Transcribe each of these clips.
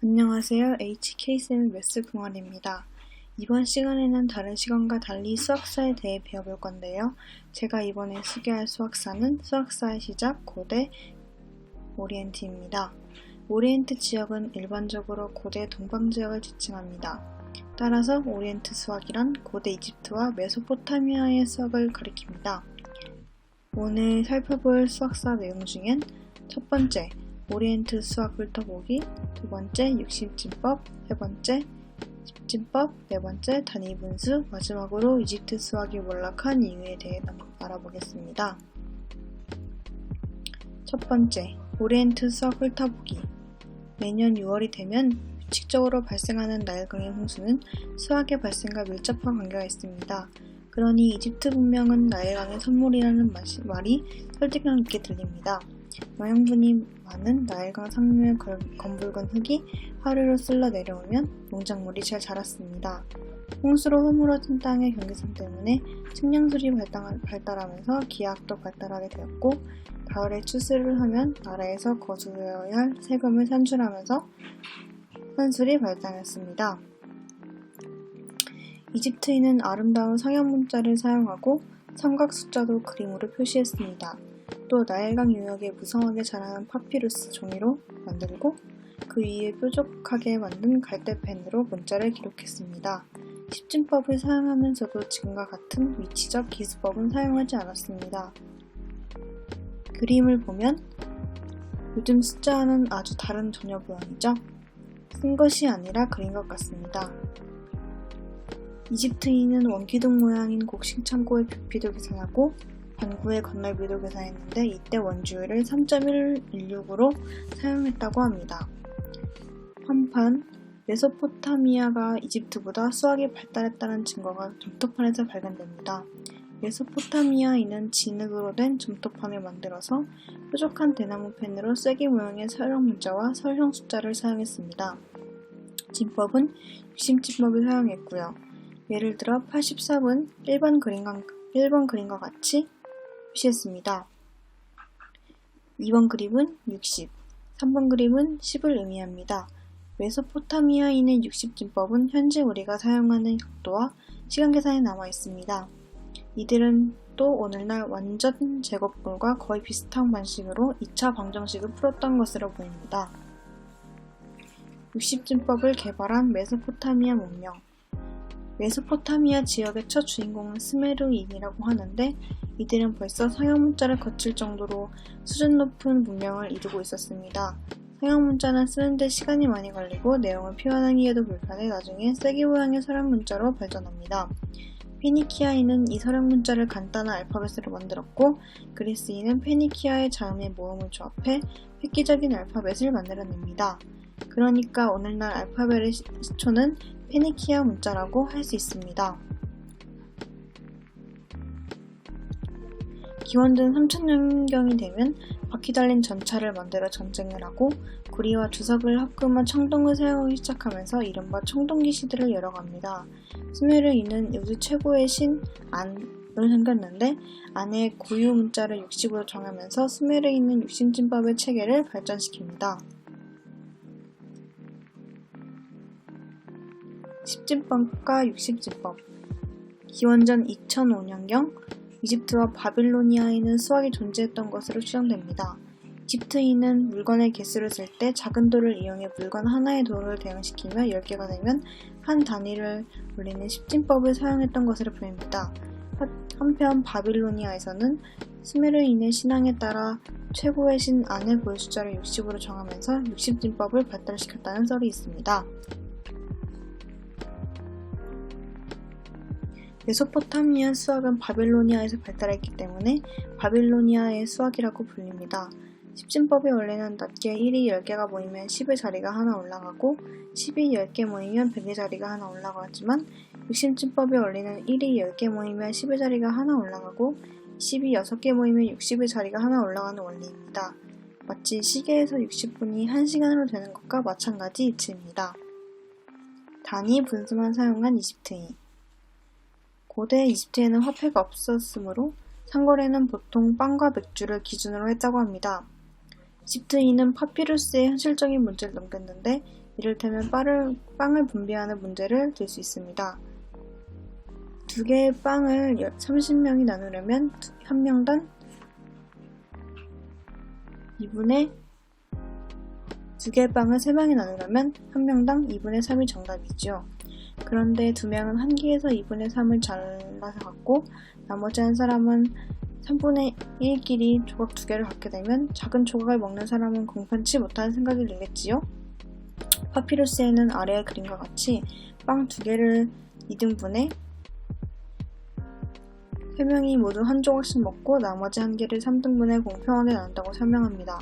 안녕하세요. HK쌤 매스 동아리입니다. 이번 시간에는 다른 시간과 달리 수학사에 대해 배워볼 건데요. 제가 이번에 소개할 수학사는 수학사의 시작, 고대 오리엔트입니다. 오리엔트 지역은 일반적으로 고대 동방 지역을 지칭합니다. 따라서 오리엔트 수학이란 고대 이집트와 메소포타미아의 수학을 가리킵니다. 오늘 살펴볼 수학사 내용 중엔 첫 번째, 오리엔트 수학 훑어보기, 두 번째, 육심진법, 세 번째, 십진법, 네 번째, 단위분수, 마지막으로 이집트 수학이 몰락한 이유에 대해 알아보겠습니다. 첫 번째, 오리엔트 수학 훑어보기. 매년 6월이 되면 규칙적으로 발생하는 나일강의 홍수는 수학의 발생과 밀접한 관계가 있습니다. 그러니 이집트 문명은 나일강의 선물이라는 말이 설득력 있게 들립니다. 영양분이 많은 나일강 상류의 검붉은 흙이 하루로 쓸려 내려오면 농작물이 잘 자랐습니다. 홍수로 허물어진 땅의 경계선 때문에 측량술이 발달하면서 기하학도 발달하게 되었고, 가을에 추수를 하면 나라에서 거두어야 할 세금을 산출하면서 환술이 발달했습니다. 이집트인은 아름다운 서양 문자를 사용하고 삼각 숫자도 그림으로 표시했습니다. 또 나일강 유역에 무성하게 자라는 파피루스 종이로 만들고 그 위에 뾰족하게 만든 갈대펜으로 문자를 기록했습니다. 십진법을 사용하면서도 지금과 같은 위치적 기수법은 사용하지 않았습니다. 그림을 보면 요즘 숫자와는 아주 다른 전혀 모양이죠? 쓴 것이 아니라 그린 것 같습니다. 이집트인은 원기둥 모양인 곡식 창고의 부피도 계산하고 반구의 건널비도 계산했는데 이때 원주율을 3.116으로 사용했다고 합니다. 한편 메소포타미아가 이집트보다 수학이 발달했다는 증거가 점토판에서 발견됩니다. 메소포타미아인은 진흙으로 된 점토판을 만들어서 뾰족한 대나무 펜으로 쐐기 모양의 설형 문자와 설형 숫자를 사용했습니다. 진법은 육심진법을 사용했고요. 예를 들어 84은 1번 그림과 같이 표시했습니다. 2번 그림은 60, 3번 그림은 10을 의미합니다. 메소포타미아인의 60진법은 현재 우리가 사용하는 각도와 시간 계산에 남아 있습니다. 이들은 또 오늘날 완전 제곱글과 거의 비슷한 방식으로 2차 방정식을 풀었던 것으로 보입니다. 60진법을 개발한 메소포타미아 문명. 메소포타미아 지역의 첫 주인공은 스메르인이라고 하는데 이들은 벌써 서양 문자를 거칠 정도로 수준 높은 문명을 이루고 있었습니다. 서양 문자는 쓰는데 시간이 많이 걸리고 내용을 표현하기에도 불편해 나중에 쐐기 모양의 서양 문자로 발전합니다. 페니키아인은 이 서양 문자를 간단한 알파벳으로 만들었고 그리스인은 페니키아의 자음의 모음을 조합해 획기적인 알파벳을 만들어냅니다. 그러니까 오늘날 알파벳의 시초는 페니키아 문자라고 할 수 있습니다. 기원전 3000년경이 되면 바퀴 달린 전차를 만들어 전쟁을 하고 구리와 주석을 합금한 청동을 사용하기 시작하면서 이른바 청동기 시대를 열어갑니다. 스메르인은 요즘 최고의 신 안을 섬겼는데 안의 고유 문자를 60으로 정하면서 스메르인은 육심진법의 체계를 발전시킵니다. 십진법과 육심진법. 기원전 2005년경 이집트와 바빌로니아에는 수학이 존재했던 것으로 추정됩니다. 이집트인은 물건의 개수를 셀 때 작은 돌을 이용해 물건 하나의 돌을 대응시키며 10개가 되면 한 단위를 올리는 십진법을 사용했던 것으로 보입니다. 한편 바빌로니아에서는 스메르인의 신앙에 따라 최고의 신 안의 고유 숫자를 60으로 정하면서 육십진법을 발달시켰다는 썰이 있습니다. 메소포타미아 수학은 바빌로니아에서 발달했기 때문에 바빌로니아의 수학이라고 불립니다. 십진법의 원리는 낱개 1이 10개가 모이면 10의 자리가 하나 올라가고 10이 10개 모이면 100의 자리가 하나 올라가지만 육심진법의 원리는 1이 10개 모이면 10의 자리가 하나 올라가고 10이 6개 모이면 60의 자리가 하나 올라가는 원리입니다. 마치 시계에서 60분이 1시간으로 되는 것과 마찬가지 이치입니다. 단위 분수만 사용한 이집트인. 고대 이집트에는 화폐가 없었으므로 상거래는 보통 빵과 맥주를 기준으로 했다고 합니다. 이집트 인은 파피루스의 현실적인 문제를 넘겼는데 이를테면 빵을 분배하는 문제를 들 수 있습니다. 두 개의 빵을 30명이 나누려면 한 명당 두 개의 빵을 3명이 나누려면 한 명당 2분의 3이 정답이죠. 그런데 두 명은 한 개에서 2분의 3을 잘라서 갖고 나머지 한 사람은 3분의 1끼리 조각 두 개를 갖게 되면 작은 조각을 먹는 사람은 공평치 못하는 생각이 들겠지요? 파피루스에는 아래의 그림과 같이 빵 두 개를 2등분해 3명이 모두 한 조각씩 먹고 나머지 한 개를 3등분해 공평하게 나눈다고 설명합니다.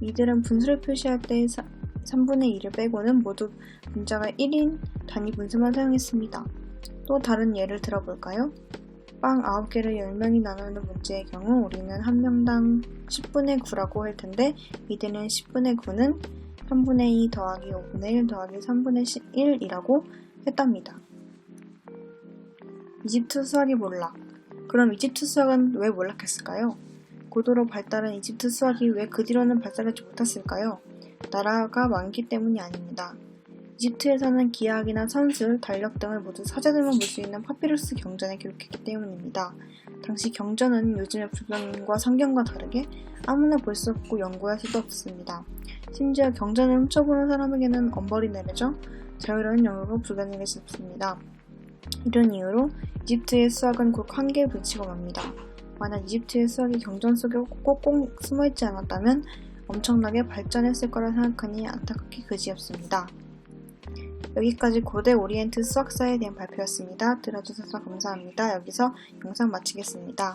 이들은 분수를 표시할 때 3분의 2를 빼고는 모두 분자가 1인 단위 분수만 사용했습니다. 또 다른 예를 들어볼까요? 빵 9개를 10명이 나누는 문제의 경우 우리는 한 명당 10분의 9라고 할 텐데 이들은 10분의 9는 3분의 2 더하기 5분의 1 더하기 3분의 1이라고 했답니다. 이집트 수학이 몰락. 그럼 이집트 수학은 왜 몰락했을까요? 고도로 발달한 이집트 수학이 왜 그 뒤로는 발달하지 못했을까요? 나라가 많기 때문이 아닙니다. 이집트에서는 기하학이나 선술, 달력 등을 모두 사자들만 볼 수 있는 파피루스 경전에 기록했기 때문입니다. 당시 경전은 요즘의 불경과 성경과 다르게 아무나 볼 수 없고 연구할 수도 없습니다. 심지어 경전을 훔쳐보는 사람에게는 엄벌이 내려져 자유로운 연구가 불가능해졌습니다. 이런 이유로 이집트의 수학은 곧 한계에 부딪히고 맙니다. 만약 이집트의 수학이 경전 속에 꼭꼭 숨어있지 않았다면 엄청나게 발전했을 거라 생각하니 안타깝게 그지없습니다. 여기까지 고대 오리엔트 수학사에 대한 발표였습니다. 들어주셔서 감사합니다. 여기서 영상 마치겠습니다.